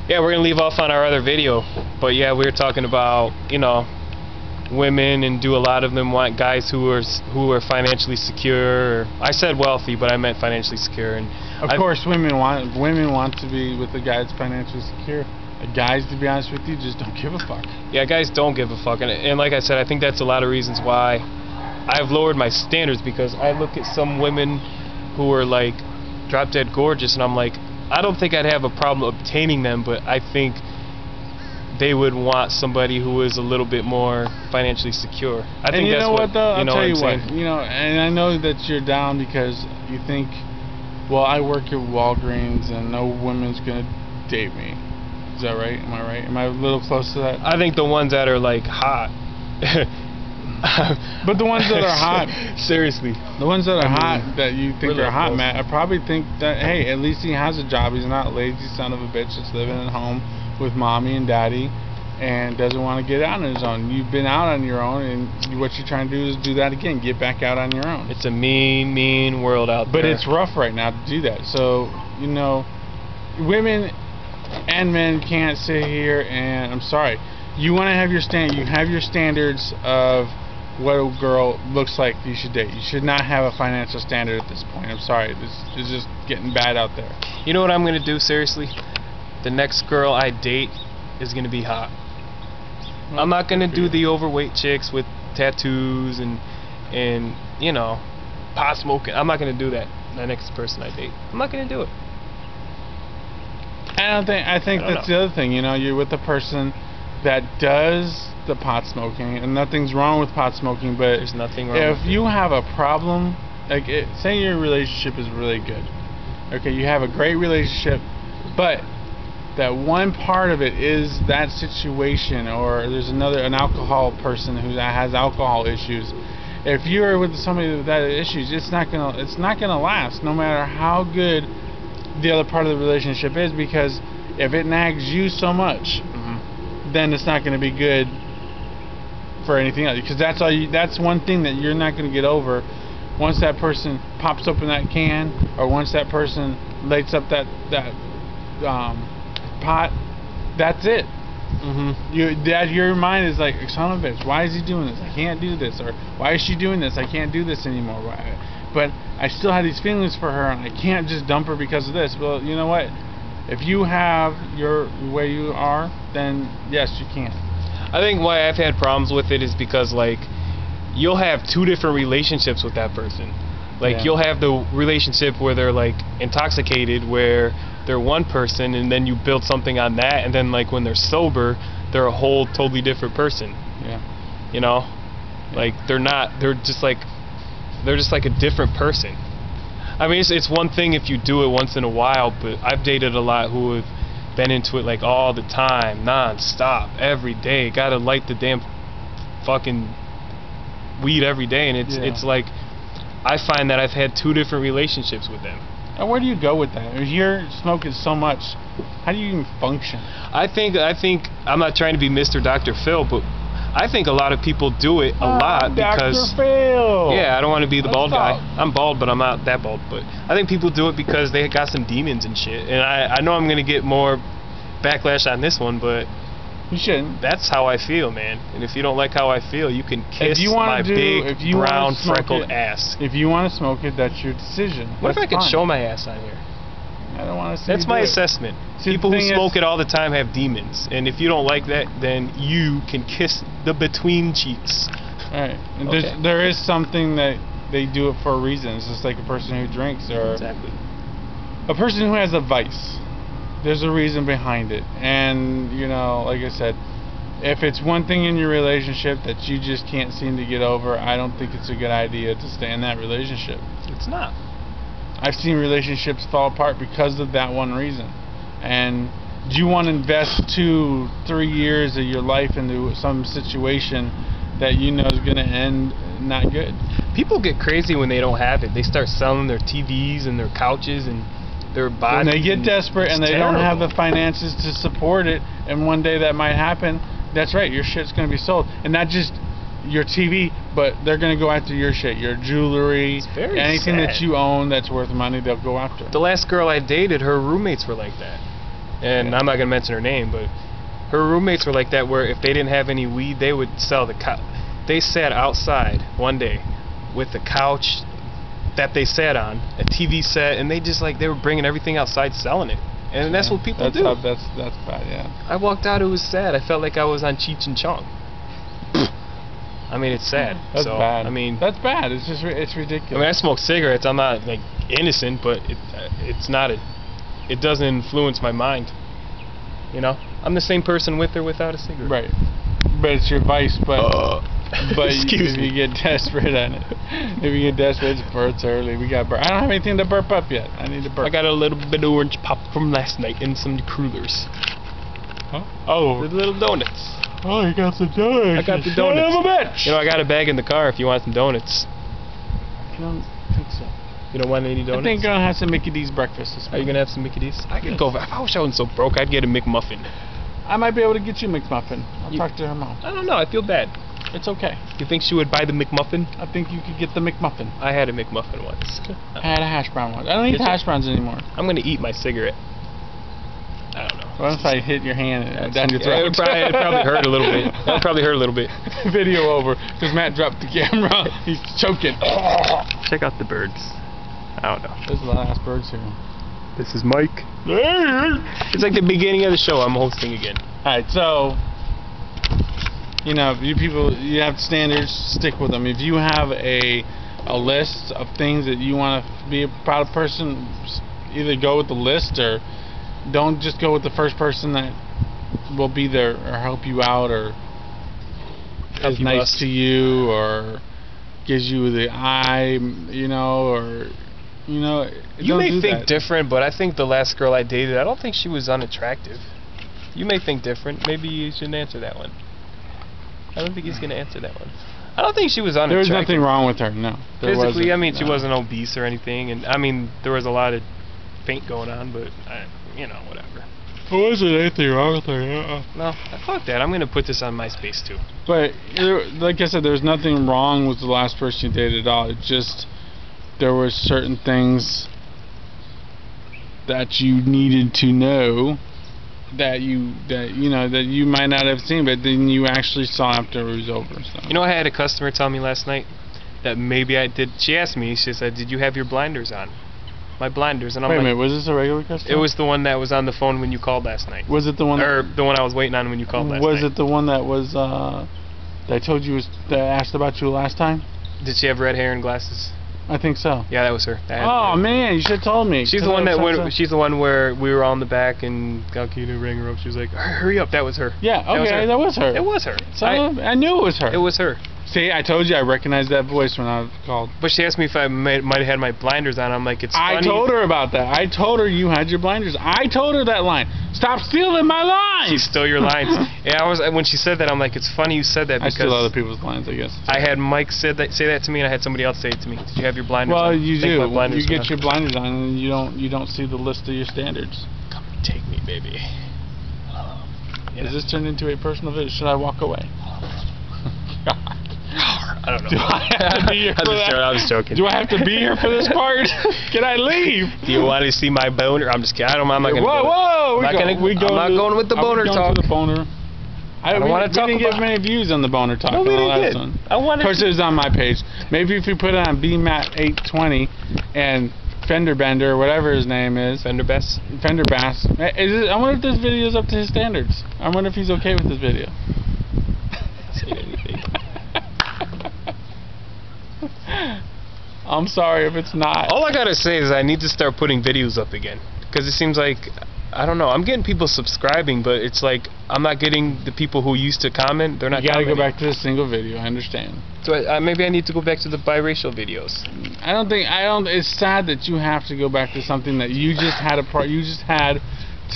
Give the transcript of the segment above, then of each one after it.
Yeah, we're gonna leave off on our other video, but yeah, we were talking about, women, and do a lot of them want guys who are financially secure? Or, I said wealthy, but I meant financially secure. And of course, women want to be with a guy that's financially secure. Guys, to be honest with you, just don't give a fuck. Yeah, guys don't give a fuck, and like I said, I think that's a lot of reasons why I've lowered my standards, because I look at some women who are like drop dead gorgeous, and I'm like, I don't think I'd have a problem obtaining them, but I think they would want somebody who is a little bit more financially secure. I think that's what, though? you know, I'll tell you what, and I know that you're down because you think, well, I work at Walgreens and no woman's gonna date me. Is that right? Am I right? Am I a little close to that? I think the ones that are like hot. But the ones that are hot, seriously, the ones that are hot that you think are hot, close. Matt, I probably think that, hey, at least he has a job. He's not a lazy son of a bitch that's living at home with mommy and daddy and doesn't want to get out on his own. You've been out on your own, and what you're trying to do is do that again. Get back out on your own. It's a mean, mean world out there. But it's rough right now to do that. So, women and men can't sit here and, I'm sorry, you want to have you have your standards of what a girl looks like you should date. You should not have a financial standard at this point. I'm sorry, this is just getting bad out there. You know what I'm gonna do, seriously? The next girl I date is gonna be hot. Well, I'm not gonna do the overweight chicks with tattoos and pot smoking. I'm not gonna do that. The next person I date, I'm not gonna do it. I think that's the other thing. You're with a person that does the pot smoking, and nothing's wrong with pot smoking, but there's nothing wrong. If you have a problem, like say your relationship is really good, okay, you have a great relationship, but that one part of it is that situation, or there's an alcohol person who has alcohol issues. If you're with somebody with that issues, it's not gonna last, no matter how good the other part of the relationship is, because if it nags you so much, then it's not going to be good for anything else, because that's one thing that you're not going to get over. Once that person pops open that can, or once that person lights up that pot, that's it. Your mind is like, son of a bitch, why is he doing this? I can't do this. Or why is she doing this? I can't do this anymore. But I still have these feelings for her, and I can't just dump her because of this. Well, you know what? If you have your way you are, then yes, you can. I think why I've had problems with it is because, like, you'll have two different relationships with that person. Like, you'll have the relationship where they're like intoxicated, where they're one person, and then you build something on that, and then like when they're sober, they're a whole totally different person. Yeah. Like they're just like a different person. I mean, it's one thing if you do it once in a while, but I've dated a lot who have been into it like all the time, non-stop, every day. Gotta light the damn fucking weed every day, and it's like, I find that I've had two different relationships with them. And where do you go with that? If you're smoking so much, how do you even function? I think I'm not trying to be Mr. Dr. Phil, but I think a lot of people do it a lot because... Dr. Phil! Yeah, I don't want to be the bald guy. I'm bald, but I'm not that bald. But I think people do it because they got some demons and shit. And I know I'm going to get more backlash on this one, but... You shouldn't. That's how I feel, man. And if you don't like how I feel, you can kiss my big, brown, freckled ass. If you want to smoke it, that's your decision. What if I could show my ass on here? I don't want to see. That's my assessment. People who smoke it all the time have demons, and if you don't like that, then you can kiss the between cheeks. Alright. There is something that they do it for a reason. It's just like a person who drinks, or a person who has a vice. There's a reason behind it, and like I said, if it's one thing in your relationship that you just can't seem to get over, I don't think it's a good idea to stay in that relationship. It's not. I've seen relationships fall apart because of that one reason. And do you want to invest 2-3 years of your life into some situation that you know is going to end not good? People get crazy when they don't have it. They start selling their TVs and their couches and their bodies. When they get desperate and they don't have the finances to support it, and one day that might happen, that's right, your shit's going to be sold. And not just your TV, but they're going to go after your shit, your jewelry, anything that you own that's worth money, they'll go after. The last girl I dated, her roommates were like that. and Yeah. I'm not gonna mention her name, but her roommates were like that, where if they didn't have any weed, they would sell the couch. They sat outside one day with the couch that they sat on, a TV set, and they were bringing everything outside, selling it, and that's what people do. That's bad. Yeah. I walked out, it was sad. I felt like I was on Cheech and Chong. I mean, it's sad. That's so, bad. I mean, that's bad. It's just it's ridiculous. I mean, I smoke cigarettes. I'm not like innocent, but it's not it doesn't influence my mind. You know, I'm the same person with or without a cigarette. Right. But it's your vice. But Excuse if me. you get desperate on it, if you get desperate, it's burps early. We got burp. I don't have anything to burp up yet. I need to burp. I got a little bit of orange pop from last night and some crullers. Huh? Oh. The little donuts. Oh, you got the donuts. I got the Son donuts. of a bitch. You know, I got a bag in the car if you want some donuts. I don't think so. You don't want any donuts? I think I'm gonna have some Mickey D's breakfast this Are you morning. gonna have some Mickey D's? I could go. If I wish I wasn't so broke, I'd get a McMuffin. I might be able to get you McMuffin. I'll You- talk to her mom. I don't know. I feel bad. It's okay. You think she would buy the McMuffin? I think you could get the McMuffin. I had a McMuffin once. I had a hash brown one. I don't eat Did you? hash browns anymore. I'm gonna eat my cigarette. I don't know. What if I hit your hand down your Yeah, throat? it probably hurt a little bit. That probably hurt a little bit. Video over because Matt dropped the camera. He's choking. Check out the birds. I don't know. There's the last birds here. This is Mike. It's like the beginning of the show. I'm hosting again. Alright, so you know, you people, you have standards, stick with them. If you have a list of things that you want to be a proud person, either go with the list or don't just go with the first person that will be there or help you out or Help is you nice bust. to you or gives you the eye, you know, or you know. You don't may do think that. different, but I think the last girl I dated, I don't think she was unattractive. You may think different. Maybe you shouldn't answer that one. I don't think he's going to answer that one. I don't think she was There unattractive. was nothing wrong with her. No. There Physically, wasn't, I mean, she no. wasn't obese or anything, and I mean, there was a lot of paint going on, but you know, whatever. There wasn't anything wrong with her. No, fuck that. I'm going to put this on MySpace too. But like I said, there's nothing wrong with the last person you dated at all. It just there were certain things that you needed to know that you might not have seen, but then you actually saw after it was over. So. You know, I had a customer tell me last night that maybe I did. She asked me. She said, "Did you have your blinders on?" My blinders, and I'm Wait a like, minute, was this a regular customer? it was the one that was on the phone when you called last night. Was it the one? Or the one I was waiting on when you called last was night. it the one that was that I told you was that I asked about you last time? Did she have red hair and glasses? I think so. Yeah, that was her. That had Oh red. man, you should have told me. She's the one that went. She's the one where we were all in the back and Galkina rang her up. She was like, "Hurry up!" That was her. Yeah, okay, that was her. It was her. So I knew it was her. It was her. See, I told you I recognized that voice when I called. But she asked me if I might have had my blinders on. I'm like, it's funny. I told her about that. I told her you had your blinders. I told her that line. Stop stealing my lines. She stole your lines. Yeah, when she said that, I'm like, it's funny you said that I because steal other people's lines, I guess. I had Mike say that to me, and I had somebody else say it to me. Did you have your blinders on? Well, you I think my do. blinders You were get your blinders on, and you don't see the list of your standards. Come take me, baby. Yeah. Is this turned into a personal video? Should I walk away? God. I don't know. Do I have to be here for that? I was joking. Do I have to be here for this part? Can I leave? Do you want to see my boner? I'm just kidding. I'm not going to Whoa, do it. whoa! I'm not going with the boner talk. To the boner. I don't wanna talk We didn't about- get many views on the boner talk. No, on we the didn't last get. one. I wanted Of course, it was on my page. Maybe if you put it on BMAT820 and Fender Bender, or whatever his name is, Fender Bass. Fender Bass. I wonder if this video is up to his standards. I wonder if he's okay with this video. Say anything. I'm sorry if it's not. All I gotta say is I need to start putting videos up again, because it seems like, I don't know, I'm getting people subscribing, but it's like I'm not getting the people who used to comment. They're not. You gotta go commenting. back to the single video. I understand. So maybe I need to go back to the biracial videos. I don't. It's sad that you have to go back to something that you just had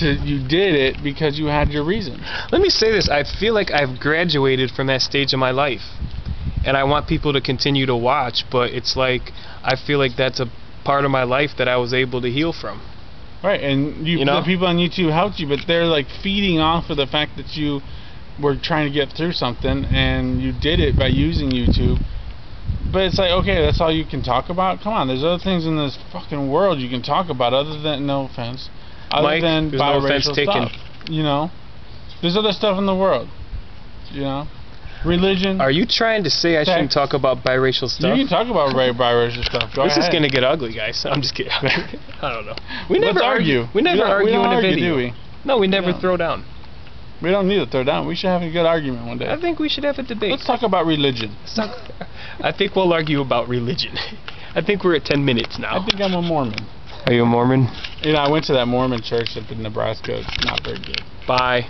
you did it because you had your reasons. Let me say this: I feel like I've graduated from that stage of my life, and I want people to continue to watch. But it's like I feel like that's a part of my life that I was able to heal from. Right, and You know? the people on YouTube helped you, but they're like feeding off of the fact that you were trying to get through something, and you did it by using YouTube. But it's like, okay, that's all you can talk about? Come on, there's other things in this fucking world you can talk about other than, no offense, other Mike, than there's no offense biracial taken. stuff. You know, there's other stuff in the world. You know, religion. Are you trying to say I shouldn't Sex. talk about biracial stuff? You can talk about biracial stuff. Go This ahead. is gonna get ugly, guys. I'm just kidding. I don't know. We Let's never argue. We never argue don't in a argue, video. do we? No, we never don't. throw down. We don't need to throw down. We should have a good argument one day. I think we should have a debate. Let's talk about religion. I think we'll argue about religion. I think we're at 10 minutes now. I think I'm a Mormon. Are you a Mormon? You know, I went to that Mormon church up in Nebraska. It's not very good. Bye.